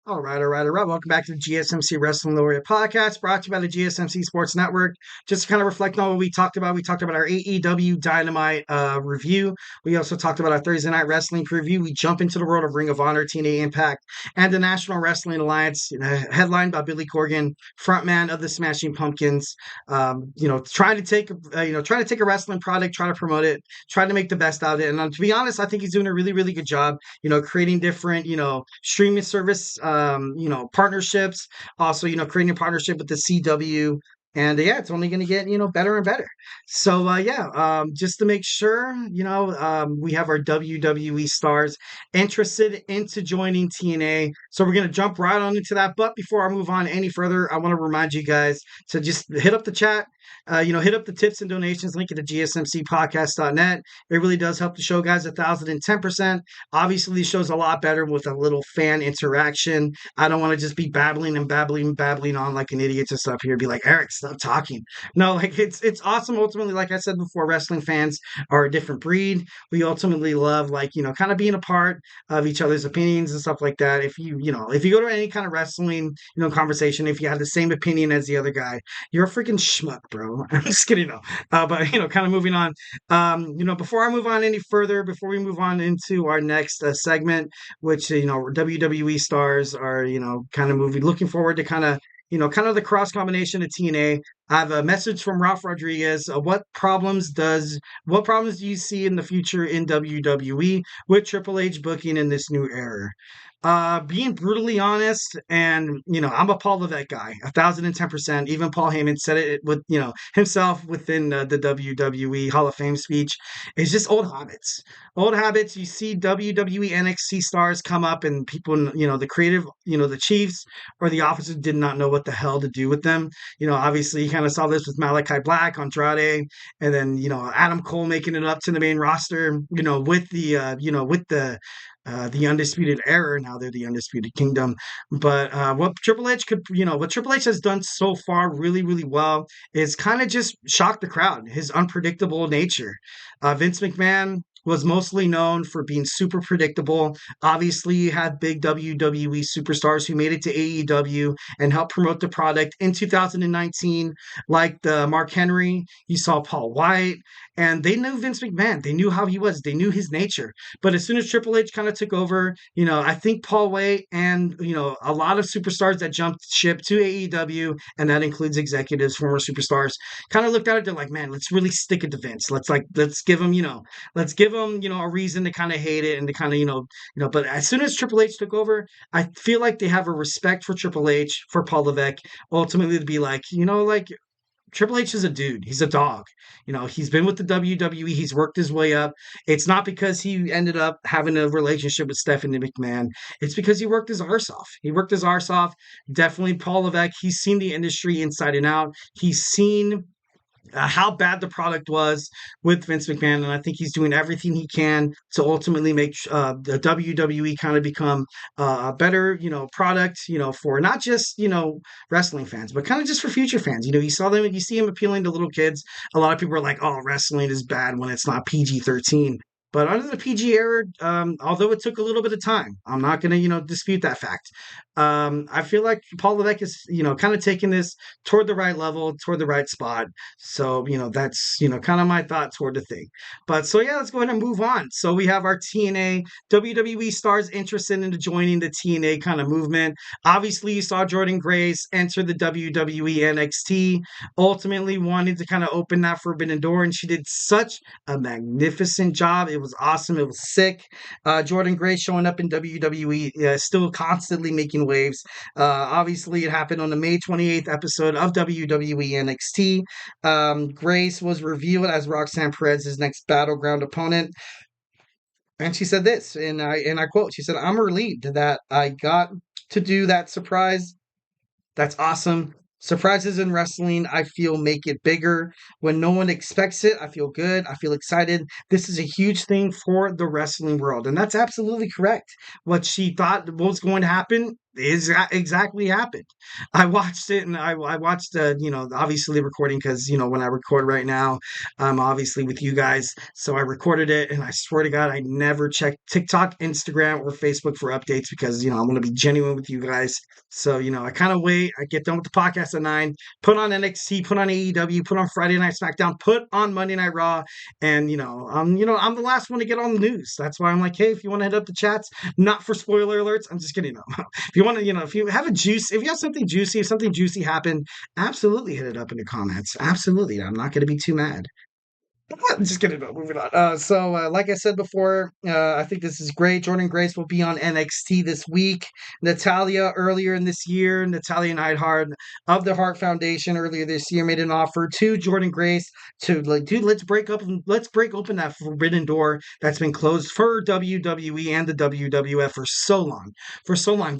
All right. Welcome back to the GSMC Wrestling Laureate podcast, brought to you by the GSMC Sports Network. Just to kind of reflect on what we talked about our AEW Dynamite review. We also talked about our Thursday Night Wrestling preview. We jump into the world of Ring of Honor, TNA Impact, and the National Wrestling Alliance, headlined by Billy Corgan, frontman of the Smashing Pumpkins. Trying to take a wrestling product, try to promote it, try to make the best out of it. And to be honest, I think he's doing a really, really good job. Creating different, streaming service, partnerships. Also, creating a partnership with the CW. And yeah, it's only going to get, better and better. So just to make sure, we have our WWE stars interested into joining TNA. So we're going to jump right on into that. But before I move on any further, I want to remind you guys to just hit up the chat. Hit up the tips and donations link at the GSMCpodcast.net. It really does help the show, guys, 1,010%. Obviously, the show's a lot better with a little fan interaction. I don't want to just be babbling on like an idiot to stuff here. Be like, Eric, stop talking. No, like it's awesome. Ultimately, like I said before, wrestling fans are a different breed. We ultimately love, kind of being a part of each other's opinions and stuff like that. If you go to any kind of wrestling, conversation, if you have the same opinion as the other guy, you're a freaking schmuck, bro. I'm just kidding, though. But kind of moving on. Before I move on any further, before we move on into our next segment, which WWE stars are kind of looking forward to kind of the cross combination of TNA. I have a message from Ralph Rodriguez. What problems do you see in the future in WWE with Triple H booking in this new era? Being brutally honest, and I'm a Paul Levesque guy, 1,010%. Even Paul Heyman said it with himself within the WWE Hall of Fame speech. It's just old habits. Old habits. You see WWE NXT stars come up, and people, the creative, the chiefs or the officers did not know what the hell to do with them. Obviously, you kind of saw this with Malachi Black, Andrade, and then Adam Cole making it up to the main roster. With the Undisputed Era. Now they're the Undisputed Kingdom. But what Triple H has done so far really, really well is kind of just shock the crowd. His unpredictable nature. Vince McMahon was mostly known for being super predictable. Obviously, you had big WWE superstars who made it to AEW and helped promote the product in 2019, like the Mark Henry. You saw Paul White, and they knew Vince McMahon. They knew how he was. They knew his nature. But as soon as Triple H kind of took over, I think Paul White and a lot of superstars that jumped ship to AEW, and that includes executives, former superstars, kind of looked at it. They're like, man, let's really stick it to Vince. Let's give him, a reason to kind of hate it and to kind of, but as soon as Triple H took over, I feel like they have a respect for Triple H, for Paul Levesque, ultimately to be like, Triple H is a dude. He's a dog. He's been with the WWE. He's worked his way up. It's not because he ended up having a relationship with Stephanie McMahon. It's because he worked his arse off. Definitely Paul Levesque. He's seen the industry inside and out. He's seen how bad the product was with Vince McMahon, and I think he's doing everything he can to ultimately make the WWE kind of become a better, product, for not just wrestling fans, but kind of just for future fans. You see him appealing to little kids. A lot of people are like, "Oh, wrestling is bad when it's not PG-13." But under the PG era, although it took a little bit of time, I'm not going to, dispute that fact. I feel like Paul Levesque is, kind of taking this toward the right level, toward the right spot. So, that's, kind of my thought toward the thing. But so, yeah, let's go ahead and move on. So we have our TNA, WWE stars interested in joining the TNA kind of movement. Obviously, you saw Jordan Grace enter the WWE NXT, ultimately wanting to kind of open that forbidden door, and she did such a magnificent job. It was awesome. It was sick. Jordan Grace showing up in WWE, still constantly making waves. Obviously, it happened on the May 28th episode of WWE NXT. Grace was revealed as Roxanne Perez's next battleground opponent. And she said this, and I quote, she said, "I'm relieved that I got to do that surprise. That's awesome. Surprises in wrestling, I feel, make it bigger. When no one expects it, I feel good. I feel excited. This is a huge thing for the wrestling world." And that's absolutely correct. What she thought was going to happen exactly happened. I watched it, and I watched obviously the recording, because when I record right now, I'm obviously with you guys, so I recorded it, and I swear to God, I never check TikTok, Instagram, or Facebook for updates, because I want to be genuine with you guys. So I kind of wait. I get done with the podcast at 9, put on NXT, put on AEW, put on Friday Night SmackDown, put on Monday Night Raw, and I'm the last one to get on the news. That's why I'm like, hey, if you want to hit up the chats, not for spoiler alerts. I'm just kidding. If you want to, if you have if you have something juicy, if something juicy happened, absolutely hit it up in the comments. Absolutely. I'm not going to be too mad. Just kidding. No, moving on. Like I said before, I think this is great. Jordan Grace will be on NXT this week. Natalia, earlier in this year, Natalia Neidhart of the Hart Foundation, earlier this year, made an offer to Jordan Grace to, like, dude, let's break open that forbidden door that's been closed for WWE and the WWF for so long. For so long.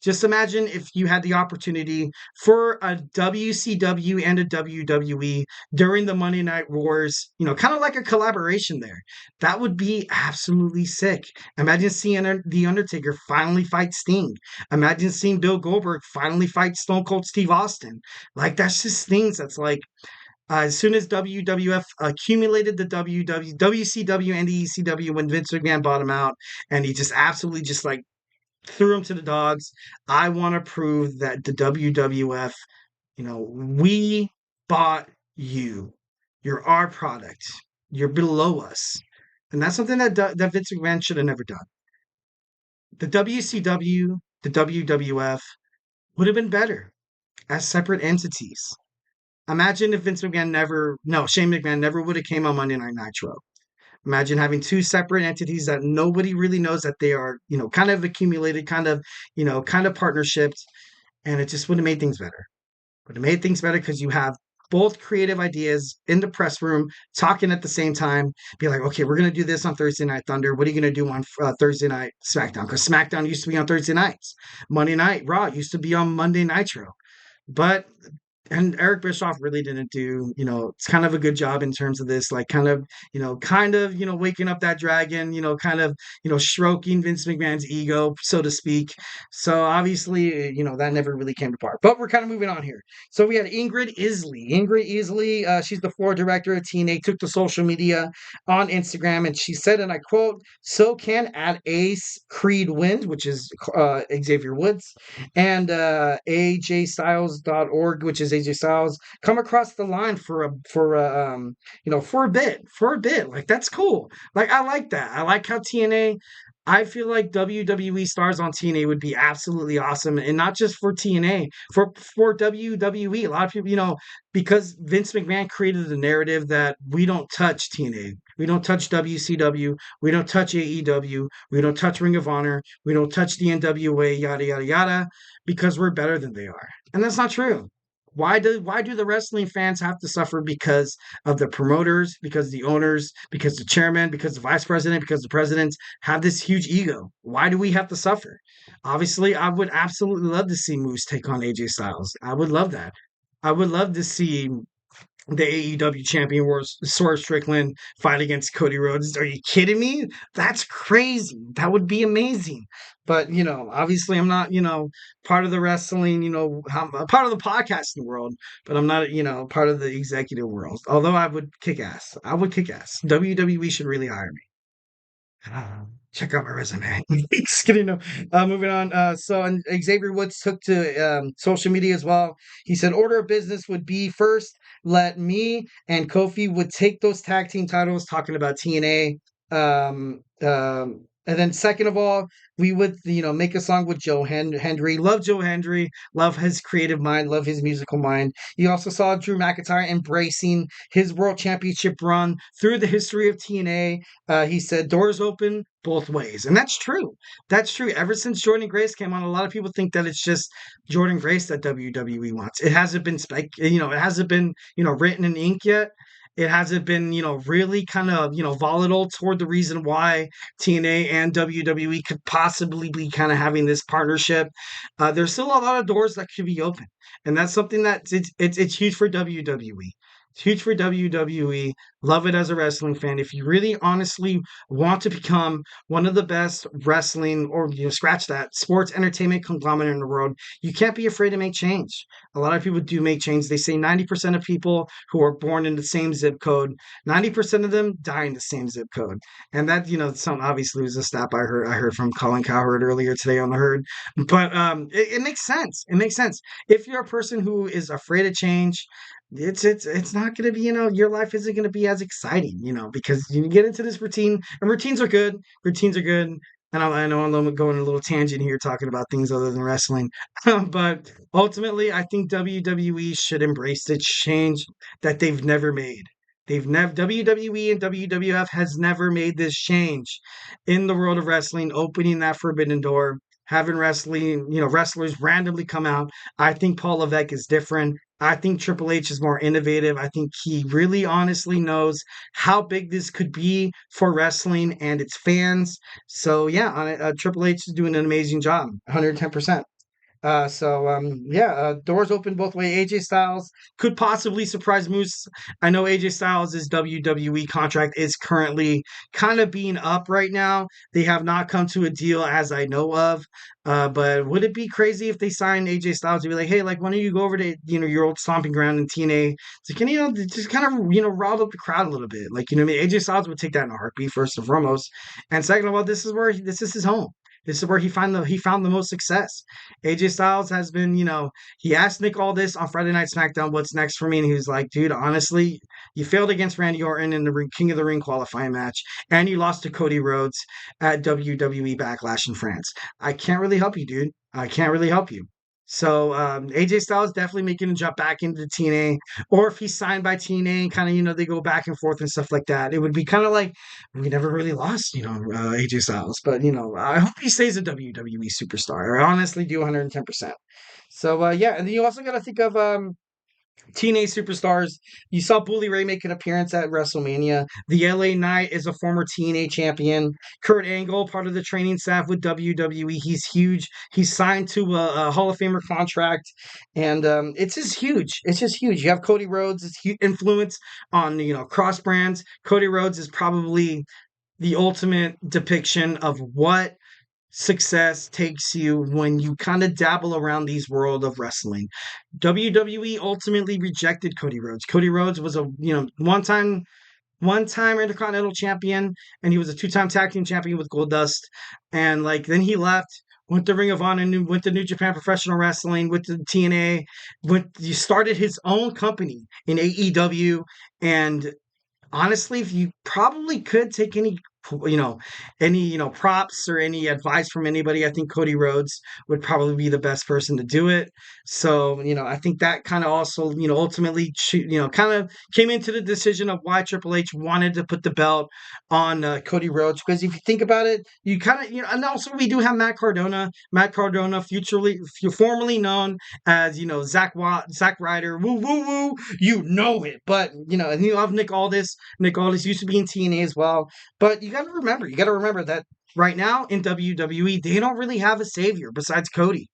Just imagine if you had the opportunity for a WCW and a WWE during the Monday Night Wars, kind of like a collaboration there. That would be absolutely sick. Imagine seeing The Undertaker finally fight Sting. Imagine seeing Bill Goldberg finally fight Stone Cold Steve Austin. Like, that's just things that's like, as soon as WWF accumulated the WCW and the ECW, when Vince McMahon bought him out, and he just absolutely just like threw him to the dogs. I want to prove that the WWF, we bought you. You're our product. You're below us. And that's something that Vince McMahon should have never done. The WCW, the WWF would have been better as separate entities. Imagine if Shane McMahon never would have came on Monday Night Nitro. Imagine having two separate entities that nobody really knows that they are, kind of accumulated, kind of partnerships, and it just would have made things better. Would have made things better, because you have both creative ideas in the press room talking at the same time. Be like, okay, we're gonna do this on Thursday Night Thunder. What are you gonna do on Thursday Night SmackDown? Because SmackDown used to be on Thursday nights. Monday Night Raw used to be on Monday Nitro. But Eric Bischoff really didn't do, it's kind of a good job in terms of this, like, waking up that dragon, stroking Vince McMahon's ego, so to speak. So obviously, that never really came to part. But we're kind of moving on here. So we had Ingrid Isley. She's the floor director at TNA, took to social media on Instagram, and she said, and I quote, "So can at Ace Creed Wind," which is Xavier Woods, and ajstyles.org, which is AJ Styles, come across the line for a bit. Like, that's cool. Like, I like that. I like how TNA. I feel like WWE stars on TNA would be absolutely awesome, and not just for TNA, for WWE. A lot of people, because Vince McMahon created the narrative that we don't touch TNA, we don't touch WCW, we don't touch AEW, we don't touch Ring of Honor, we don't touch the NWA, yada yada yada, because we're better than they are, and that's not true. Why do the wrestling fans have to suffer because of the promoters, because the owners, because the chairman, because the vice president, because the presidents have this huge ego? Why do we have to suffer? Obviously, I would absolutely love to see Moose take on AJ Styles. I would love that. I would love to see the AEW champion Swerve Strickland fight against Cody Rhodes. Are you kidding me? That's crazy. That would be amazing. But, obviously I'm not, part of the wrestling, I'm part of the podcasting world, but I'm not, part of the executive world. Although I would kick ass. I would kick ass. WWE should really hire me. Check out my resume. Just kidding. No. Moving on. And Xavier Woods took to social media as well. He said, "Order of business would be, first, let me and Kofi would take those tag team titles," talking about TNA. And then second of all, we would, make a song with Joe Hendry. Love Joe Hendry. Love his creative mind. Love his musical mind. You also saw Drew McIntyre embracing his world championship run through the history of TNA. He said, "Doors open both ways." And that's true. That's true. Ever since Jordan Grace came on, a lot of people think that it's just Jordan Grace that WWE wants. It hasn't been it hasn't been, written in ink yet. It hasn't been, really kind of, volatile toward the reason why TNA and WWE could possibly be kind of having this partnership. There's still a lot of doors that could be open, and that's something that it's huge for WWE. Huge for WWE. Love it as a wrestling fan. If you really honestly want to become one of the best wrestling or scratch that sports entertainment conglomerate in the world, you can't be afraid to make change. A lot of people do make change. They say 90% of people who are born in the same zip code, 90% of them die in the same zip code. And that, some obviously was a stat I heard from Colin Cowherd earlier today on the herd. But it makes sense. It makes sense. If you're a person who is afraid of change, it's not going to be, your life isn't going to be as exciting, because you get into this routine, and routines are good. Routines are good. And I know I'm going a little tangent here talking about things other than wrestling. But ultimately, I think WWE should embrace the change that they've never made. They've never WWE and WWF has never made this change in the world of wrestling, opening that forbidden door, having wrestlers randomly come out. I think Paul Levesque is different. I think Triple H is more innovative. I think he really honestly knows how big this could be for wrestling and its fans. So yeah, Triple H is doing an amazing job, 110%. Yeah, doors open both way. AJ Styles could possibly surprise Moose. I know AJ Styles' WWE contract is currently kind of being up right now. They have not come to a deal as I know of. But would it be crazy if they signed AJ Styles to be like, hey, like, why don't you go over to your old stomping ground in TNA to just kind of rile up the crowd a little bit, like what I mean? AJ Styles would take that in a heartbeat, first and foremost, and second of all, this is his home. This is where he found the most success. AJ Styles has been, he asked Nick Aldis on Friday Night SmackDown, what's next for me? And he was like, dude, honestly, you failed against Randy Orton in the King of the Ring qualifying match, and you lost to Cody Rhodes at WWE Backlash in France. I can't really help you, dude. I can't really help you. So AJ Styles definitely making a jump back into the TNA, or if he's signed by TNA and kind of they go back and forth and stuff like that, it would be kind of like we never really lost AJ Styles, but I hope he stays a WWE superstar. I honestly do 110%. So yeah, and then you also got to think of teenage superstars. You saw Bully Ray make an appearance at WrestleMania. The LA Knight is a former TNA champion. Kurt Angle, part of the training staff with WWE. He's huge. He's signed to a Hall of Famer contract, and it's just huge. It's just huge. You have Cody Rhodes' influence on cross brands. Cody Rhodes is probably the ultimate depiction of what success takes you when you kind of dabble around these world of wrestling. WWE ultimately rejected Cody Rhodes. Cody Rhodes was a one time Intercontinental Champion, and he was a two-time tag team champion with Goldust. And like then he left, went to Ring of Honor, went to New Japan Professional Wrestling, went to TNA, he started his own company in AEW, and honestly, if you probably could take you know, any props or any advice from anybody, I think Cody Rhodes would probably be the best person to do it. So, I think that kind of also, ultimately, kind of came into the decision of why Triple H wanted to put the belt on Cody Rhodes. Because if you think about it, you kind of, and also we do have Matt Cardona, formerly known as, Zack Ryder, woo, woo, woo, it. But, and you have Nick Aldis. Nick Aldis used to be in TNA as well. But you got to remember that right now in WWE, they don't really have a savior besides Cody.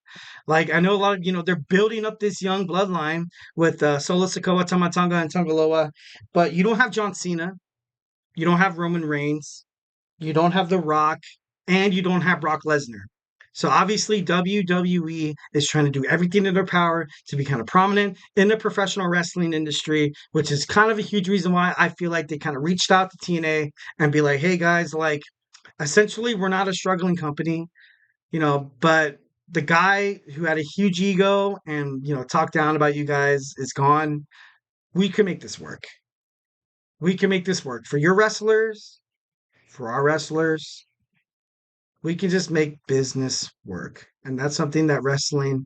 Like, I know a lot of, they're building up this young bloodline with Solo Sikoa, Tamatanga, and Tongaloa, but you don't have John Cena. You don't have Roman Reigns. You don't have The Rock, and you don't have Brock Lesnar. So obviously, WWE is trying to do everything in their power to be kind of prominent in the professional wrestling industry, which is kind of a huge reason why I feel like they kind of reached out to TNA and be like, hey guys, like, essentially, we're not a struggling company, but the guy who had a huge ego and, talked down about you guys is gone. We can make this work. We can make this work for your wrestlers, for our wrestlers. We can just make business work. And that's something that wrestling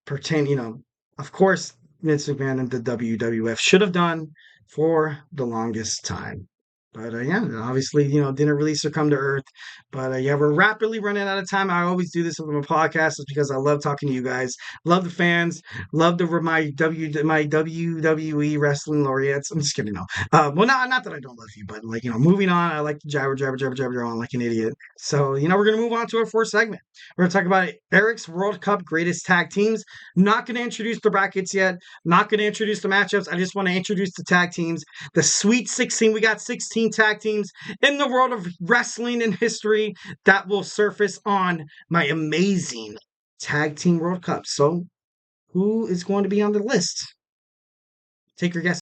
of course, Vince McMahon and the WWF should have done for the longest time. But yeah, obviously, didn't really succumb to Earth. But yeah, we're rapidly running out of time. I always do this with my podcast, is because I love talking to you guys, love the fans, love my WWE wrestling laureates. I'm just kidding, no. Well, not that I don't love you, but like moving on. I like to jabber on like an idiot. So we're gonna move on to our fourth segment. We're gonna talk about Eric's World Cup greatest tag teams. Not gonna introduce the brackets yet. Not gonna introduce the matchups. I just want to introduce the tag teams. The Sweet 16. We got 16 tag teams in the world of wrestling and history that will surface on my amazing Tag Team World Cup. So, who is going to be on the list? Take your guess.